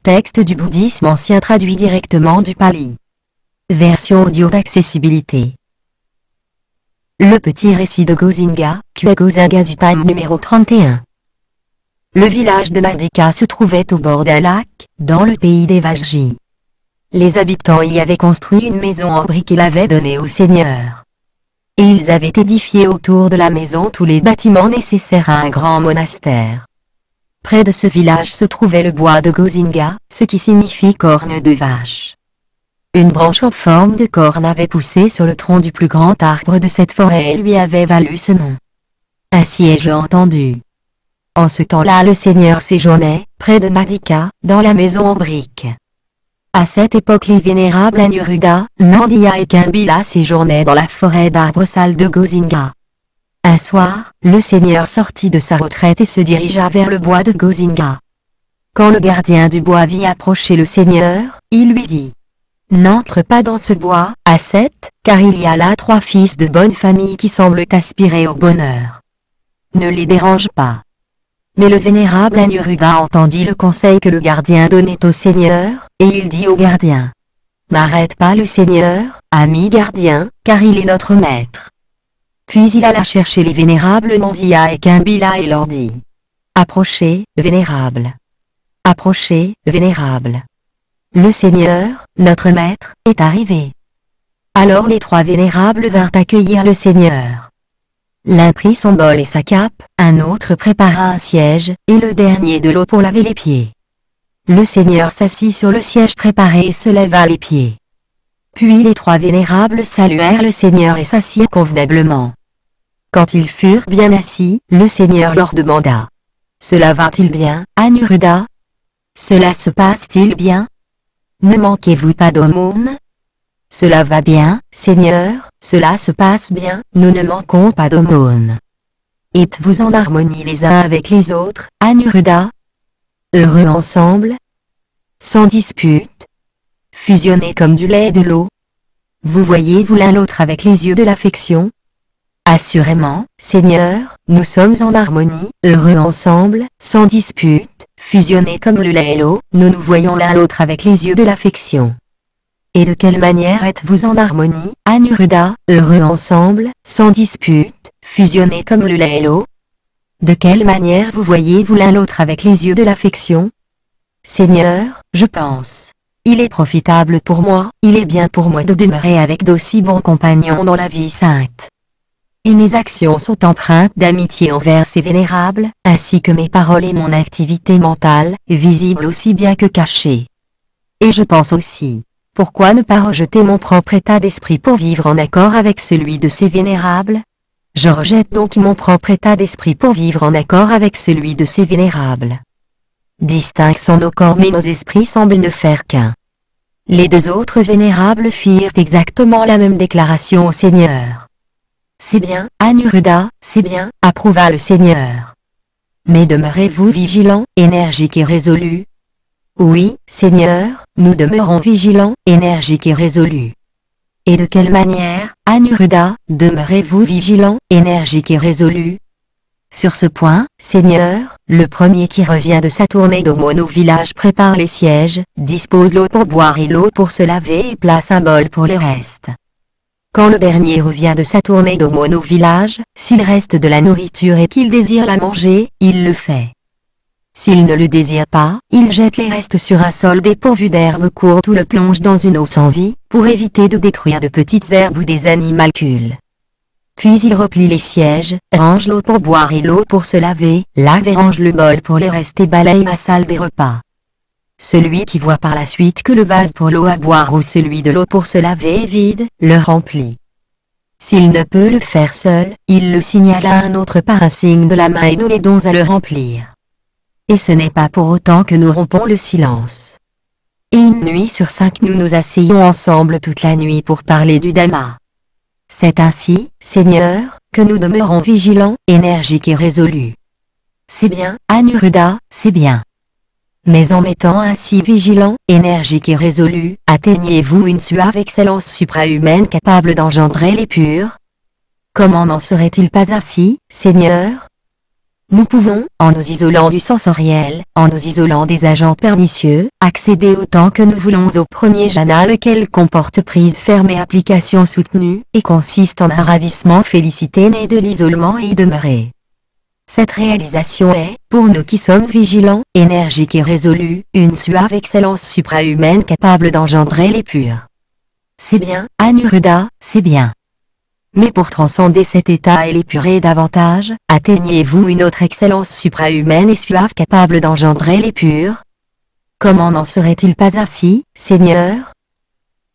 Texte du bouddhisme ancien traduit directement du pali. Version audio d'accessibilité. Le petit récit de Gosinga, Gosinga Time numéro 31. Le village de Madika se trouvait au bord d'un lac, dans le pays des Vajji. Les habitants y avaient construit une maison en briques et l'avaient donnée au seigneur. Et ils avaient édifié autour de la maison tous les bâtiments nécessaires à un grand monastère. Près de ce village se trouvait le bois de Gosinga, ce qui signifie corne de vache. Une branche en forme de corne avait poussé sur le tronc du plus grand arbre de cette forêt et lui avait valu ce nom. Ainsi ai-je entendu. En ce temps-là le seigneur séjournait, près de Madika, dans la maison en briques. À cette époque les vénérables Anuruddha, Nandiya et Kumbila séjournaient dans la forêt d'arbres sales de Gosinga. Un soir, le seigneur sortit de sa retraite et se dirigea vers le bois de Gosinga. Quand le gardien du bois vit approcher le seigneur, il lui dit « N'entre pas dans ce bois, ascète, car il y a là 3 fils de bonne famille qui semblent aspirer au bonheur. Ne les dérange pas. » Mais le vénérable Anuruddha entendit le conseil que le gardien donnait au seigneur, et il dit au gardien « N'arrête pas le seigneur, ami gardien, car il est notre maître. » Puis il alla chercher les vénérables Nandiya et Kumbila et leur dit « Approchez, vénérables. Approchez, vénérables. Le seigneur, notre maître, est arrivé. » Alors les 3 vénérables vinrent accueillir le seigneur. L'un prit son bol et sa cape, un autre prépara un siège, et le dernier de l'eau pour laver les pieds. Le seigneur s'assit sur le siège préparé et se lava les pieds. Puis les 3 vénérables saluèrent le seigneur et s'assirent convenablement. Quand ils furent bien assis, le seigneur leur demanda « Cela va-t-il bien, Anuruddha? Cela se passe-t-il bien? Ne manquez-vous pas d'aumône? » « Cela va bien, Seigneur, cela se passe bien, nous ne manquons pas d'aumône. » « Êtes-vous en harmonie les uns avec les autres, Anuruddha? Heureux ensemble? Sans dispute? Fusionnés comme du lait et de l'eau? Vous voyez-vous l'un l'autre avec les yeux de l'affection? Assurément, Seigneur, nous sommes en harmonie, heureux ensemble, sans dispute, fusionnés comme le lait et l'eau, nous nous voyons l'un l'autre avec les yeux de l'affection. Et de quelle manière êtes-vous en harmonie, Anuruddha, heureux ensemble, sans dispute, fusionnés comme le lait et l'eau? De quelle manière vous voyez-vous l'un l'autre avec les yeux de l'affection? Seigneur, je pense. Il est profitable pour moi, il est bien pour moi de demeurer avec d'aussi bons compagnons dans la vie sainte. Et mes actions sont empreintes d'amitié envers ces vénérables, ainsi que mes paroles et mon activité mentale, visible aussi bien que cachée. Et je pense aussi. Pourquoi ne pas rejeter mon propre état d'esprit pour vivre en accord avec celui de ces vénérables? Je rejette donc mon propre état d'esprit pour vivre en accord avec celui de ces vénérables. Distincts sont nos corps mais nos esprits semblent ne faire qu'un. Les 2 autres vénérables firent exactement la même déclaration au Seigneur. C'est bien, Anuruddha, c'est bien, approuva le Seigneur. Mais demeurez-vous vigilant, énergique et résolu? Oui, Seigneur, nous demeurons vigilants, énergiques et résolus. Et de quelle manière, Anuruddha, demeurez-vous vigilants, énergiques et résolus? Sur ce point, Seigneur, le premier qui revient de sa tournée d'aumône au village prépare les sièges, dispose l'eau pour boire et l'eau pour se laver et place un bol pour le reste. Quand le dernier revient de sa tournée d'aumône au village, s'il reste de la nourriture et qu'il désire la manger, il le fait. S'il ne le désire pas, il jette les restes sur un sol dépourvu d'herbes courtes ou le plonge dans une eau sans vie, pour éviter de détruire de petites herbes ou des animalcules. Puis il replie les sièges, range l'eau pour boire et l'eau pour se laver, lave et range le bol pour le reste et balaye la salle des repas. Celui qui voit par la suite que le vase pour l'eau à boire ou celui de l'eau pour se laver est vide, le remplit. S'il ne peut le faire seul, il le signale à un autre par un signe de la main et nous l'aidons à le remplir. Et ce n'est pas pour autant que nous rompons le silence. Et 1 nuit sur 5 nous nous asseyons ensemble toute la nuit pour parler du Dhamma. C'est ainsi, Seigneur, que nous demeurons vigilants, énergiques et résolus. C'est bien, Anuruddha, c'est bien. Mais en étant ainsi vigilants, énergiques et résolus, atteignez-vous une suave excellence suprahumaine capable d'engendrer les purs? Comment n'en serait-il pas ainsi, Seigneur? Nous pouvons, en nous isolant du sensoriel, en nous isolant des agents pernicieux, accéder autant que nous voulons au premier jhana, lequel comporte prise ferme et application soutenue, et consiste en un ravissement félicité né de l'isolement et y demeurer. Cette réalisation est, pour nous qui sommes vigilants, énergiques et résolus, une suave excellence suprahumaine capable d'engendrer les purs. C'est bien, Anuruddha, c'est bien. Mais pour transcender cet état et l'épurer davantage, atteignez-vous une autre excellence suprahumaine et suave capable d'engendrer les purs? Comment n'en serait-il pas ainsi, Seigneur?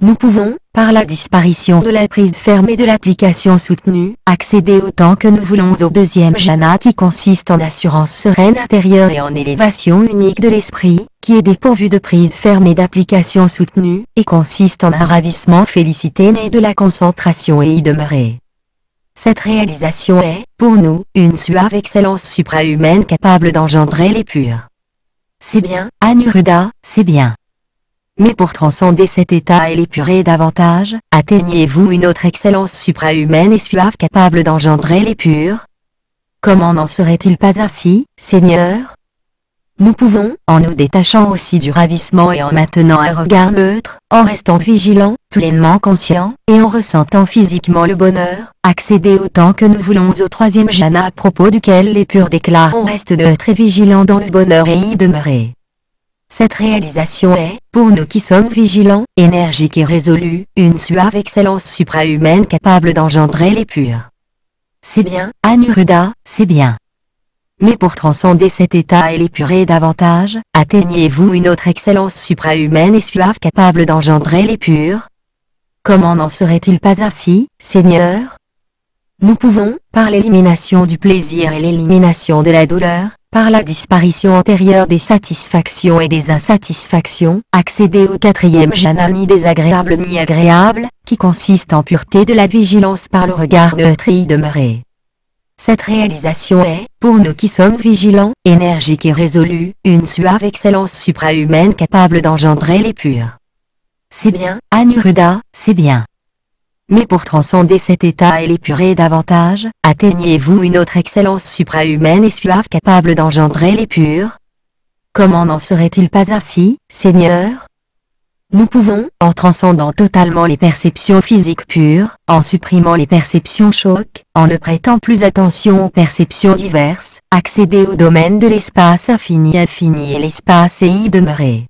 Nous pouvons, par la disparition de la prise ferme et de l'application soutenue, accéder autant que nous voulons au deuxième jhana qui consiste en assurance sereine intérieure et en élévation unique de l'esprit, qui est dépourvu de prise ferme et d'application soutenue, et consiste en un ravissement félicité né de la concentration et y demeurer. Cette réalisation est, pour nous, une suave excellence suprahumaine capable d'engendrer les purs. C'est bien, Anuruddha, c'est bien. Mais pour transcender cet état et l'épurer davantage, atteignez-vous une autre excellence suprahumaine et suave capable d'engendrer les purs? Comment n'en serait-il pas ainsi, Seigneur? Nous pouvons, en nous détachant aussi du ravissement et en maintenant un regard neutre, en restant vigilants, pleinement conscients, et en ressentant physiquement le bonheur, accéder autant que nous voulons au troisième jhana à propos duquel les purs déclarent on reste neutre et vigilant dans le bonheur et y demeurer. Cette réalisation est, pour nous qui sommes vigilants, énergiques et résolus, une suave excellence suprahumaine capable d'engendrer les purs. C'est bien, Anuruddha, c'est bien. Mais pour transcender cet état et l'épurer davantage, atteignez-vous une autre excellence suprahumaine et suave capable d'engendrer les purs? Comment n'en serait-il pas ainsi, Seigneur? Nous pouvons, par l'élimination du plaisir et l'élimination de la douleur, par la disparition antérieure des satisfactions et des insatisfactions, accéder au quatrième jhana ni désagréable ni agréable, qui consiste en pureté de la vigilance par le regard neutre et y demeurer. Cette réalisation est, pour nous qui sommes vigilants, énergiques et résolus, une suave excellence suprahumaine capable d'engendrer les purs. C'est bien, Anuruddha, c'est bien. Mais pour transcender cet état et l'épurer davantage, atteignez-vous une autre excellence suprahumaine et suave capable d'engendrer les purs? Comment n'en serait-il pas ainsi, Seigneur? Nous pouvons, en transcendant totalement les perceptions physiques pures, en supprimant les perceptions chocs, en ne prêtant plus attention aux perceptions diverses, accéder au domaine de l'espace infini et l'espace et y demeurer.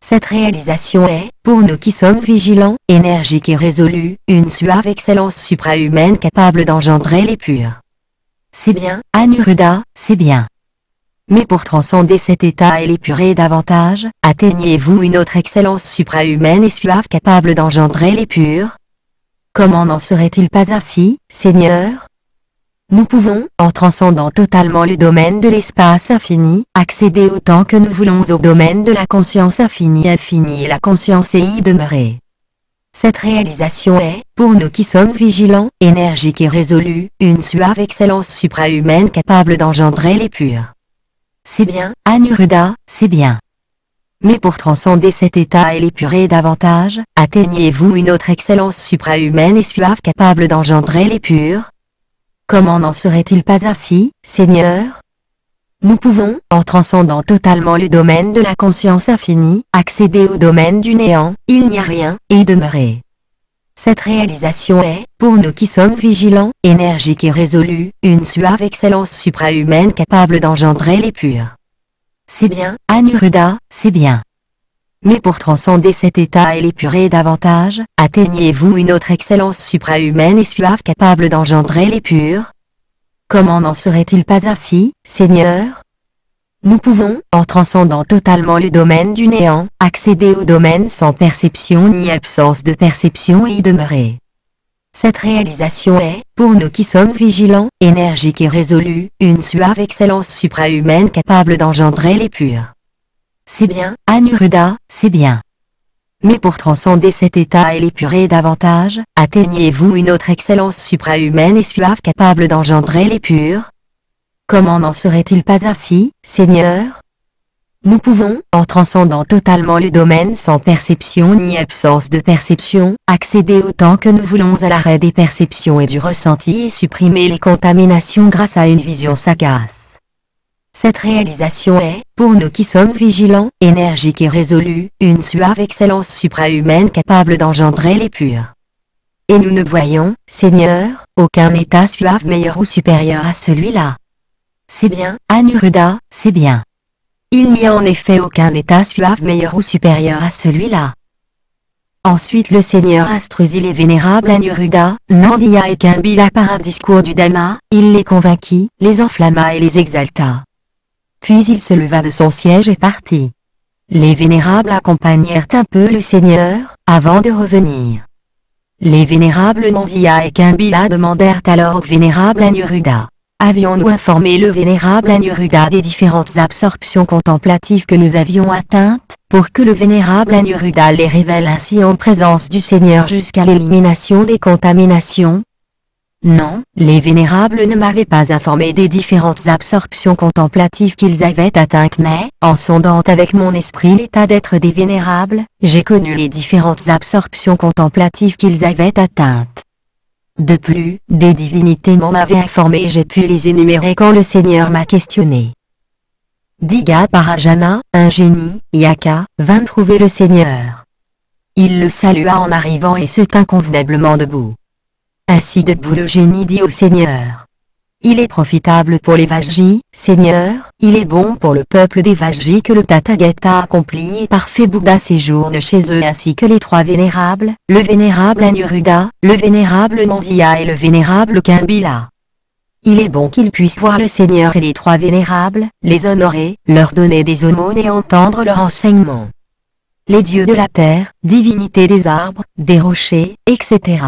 Cette réalisation est, pour nous qui sommes vigilants, énergiques et résolus, une suave excellence suprahumaine capable d'engendrer les purs. C'est bien, Anuruddha, c'est bien. Mais pour transcender cet état et l'épurer davantage, atteignez-vous une autre excellence suprahumaine et suave capable d'engendrer les purs? Comment n'en serait-il pas ainsi, Seigneur? Nous pouvons, en transcendant totalement le domaine de l'espace infini, accéder autant que nous voulons au domaine de la conscience infinie et la conscience et y demeurer. Cette réalisation est, pour nous qui sommes vigilants, énergiques et résolus, une suave excellence suprahumaine capable d'engendrer les purs. C'est bien, Anuruddha, c'est bien. Mais pour transcender cet état et l'épurer davantage, atteignez-vous une autre excellence suprahumaine et suave capable d'engendrer les purs? Comment n'en serait-il pas ainsi, Seigneur? Nous pouvons, en transcendant totalement le domaine de la conscience infinie, accéder au domaine du néant, il n'y a rien, et y demeurer. Cette réalisation est, pour nous qui sommes vigilants, énergiques et résolus, une suave excellence suprahumaine capable d'engendrer les purs. C'est bien, Anuruddha, c'est bien. Mais pour transcender cet état et l'épurer davantage, atteignez-vous une autre excellence suprahumaine et suave capable d'engendrer les purs? Comment n'en serait-il pas ainsi, Seigneur? Nous pouvons, en transcendant totalement le domaine du néant, accéder au domaine sans perception ni absence de perception et y demeurer. Cette réalisation est, pour nous qui sommes vigilants, énergiques et résolus, une suave excellence suprahumaine capable d'engendrer les purs. C'est bien, Anuruddha, c'est bien. Mais pour transcender cet état et l'épurer davantage, atteignez-vous une autre excellence suprahumaine et suave capable d'engendrer les purs? Comment n'en serait-il pas ainsi, Seigneur? Nous pouvons, en transcendant totalement le domaine sans perception ni absence de perception, accéder autant que nous voulons à l'arrêt des perceptions et du ressenti et supprimer les contaminations grâce à une vision sagace. Cette réalisation est, pour nous qui sommes vigilants, énergiques et résolus, une suave excellence suprahumaine capable d'engendrer les purs. Et nous ne voyons, Seigneur, aucun état suave meilleur ou supérieur à celui-là. C'est bien, Anuruddha, c'est bien. Il n'y a en effet aucun état suave meilleur ou supérieur à celui-là. Ensuite le Seigneur instruisit les vénérables Anuruddha, Nandiya et Kumbhila par un discours du Dhamma, il les convainquit, les enflamma et les exalta. Puis il se leva de son siège et partit. Les vénérables accompagnèrent un peu le Seigneur, avant de revenir. Les vénérables Nandiya et Kumbhila demandèrent alors au vénérable Anuruddha. Avions-nous informé le vénérable Anuruddha des différentes absorptions contemplatives que nous avions atteintes, pour que le vénérable Anuruddha les révèle ainsi en présence du Seigneur jusqu'à l'élimination des contaminations? Non, les vénérables ne m'avaient pas informé des différentes absorptions contemplatives qu'ils avaient atteintes mais, en sondant avec mon esprit l'état d'être des vénérables, j'ai connu les différentes absorptions contemplatives qu'ils avaient atteintes. De plus, des divinités m'en avaient informé et j'ai pu les énumérer quand le Seigneur m'a questionné. Diga Parajana, un génie, Yaka, vint trouver le Seigneur. Il le salua en arrivant et se tint convenablement debout. Ainsi debout le génie dit au Seigneur. Il est profitable pour les Vajji, Seigneur, il est bon pour le peuple des Vajji que le Tathagata accompli et parfait Bouddha séjourne chez eux ainsi que les trois vénérables, le vénérable Anuruddha, le vénérable Nandiya et le vénérable Kumbhila. Il est bon qu'ils puissent voir le Seigneur et les trois vénérables, les honorer, leur donner des aumônes et entendre leur enseignement. Les dieux de la terre, divinités des arbres, des rochers, etc.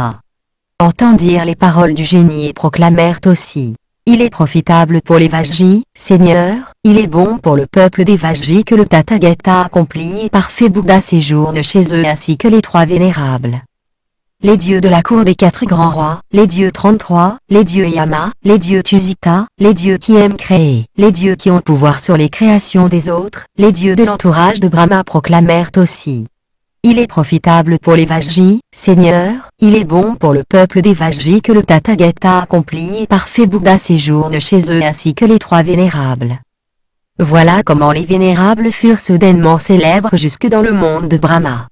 entendirent les paroles du génie et proclamèrent aussi. Il est profitable pour les Vajji, Seigneur, il est bon pour le peuple des Vajji que le Tathagata accompli et parfait Bouddha séjourne chez eux ainsi que les trois vénérables. Les dieux de la cour des quatre grands rois, les dieux 33, les dieux Yama, les dieux Tusita, les dieux qui aiment créer, les dieux qui ont pouvoir sur les créations des autres, les dieux de l'entourage de Brahma proclamèrent aussi. Il est profitable pour les Vajji, Seigneur, il est bon pour le peuple des Vajji que le Tathagata accompli et parfait Bouddha séjourne chez eux ainsi que les trois vénérables. Voilà comment les vénérables furent soudainement célèbres jusque dans le monde de Brahma.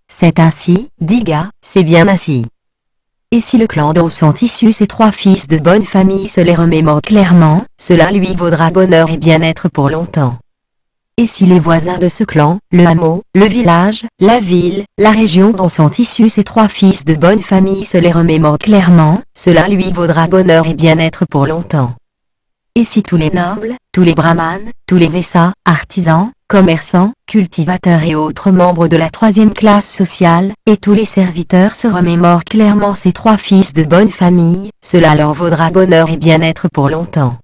C'est ainsi, Diga, c'est bien ainsi. Et si le clan dont sont issus ces trois fils de bonne famille se les remémore clairement, cela lui vaudra bonheur et bien-être pour longtemps. Et si les voisins de ce clan, le hameau, le village, la ville, la région dont sont issus ces trois fils de bonne famille se les remémore clairement, cela lui vaudra bonheur et bien-être pour longtemps. Et si tous les nobles, tous les brahmanes, tous les vaissas, artisans, commerçants, cultivateurs et autres membres de la troisième classe sociale, et tous les serviteurs se remémorent clairement ces trois fils de bonne famille, cela leur vaudra bonheur et bien-être pour longtemps.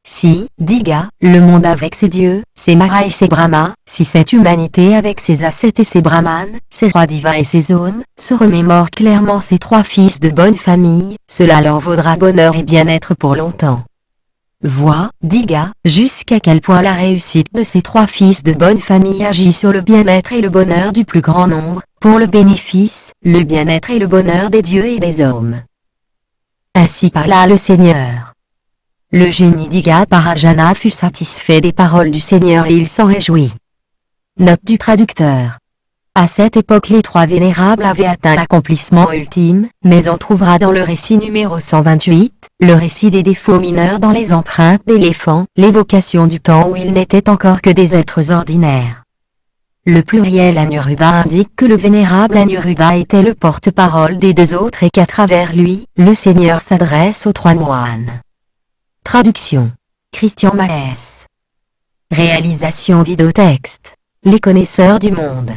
Si, Diga, le monde avec ses dieux, ses maras et ses brahmas, si cette humanité avec ses ascètes et ses brahmanes, ses rois divins et ses hommes, se remémore clairement ces trois fils de bonne famille, cela leur vaudra bonheur et bien-être pour longtemps. Vois, Diga, jusqu'à quel point la réussite de ces trois fils de bonne famille agit sur le bien-être et le bonheur du plus grand nombre, pour le bénéfice, le bien-être et le bonheur des dieux et des hommes. Ainsi parla le Seigneur. Le génie Diga Parajana fut satisfait des paroles du Seigneur et il s'en réjouit. Note du traducteur. À cette époque les trois vénérables avaient atteint l'accomplissement ultime, mais on trouvera dans le récit numéro 128, le récit des défauts mineurs dans les empreintes d'éléphants, l'évocation du temps où ils n'étaient encore que des êtres ordinaires. Le pluriel Anuruddha indique que le vénérable Anuruddha était le porte-parole des deux autres et qu'à travers lui, le Seigneur s'adresse aux trois moines. Traduction. Christian Maes. Réalisation vidéotexte. Les connaisseurs du monde.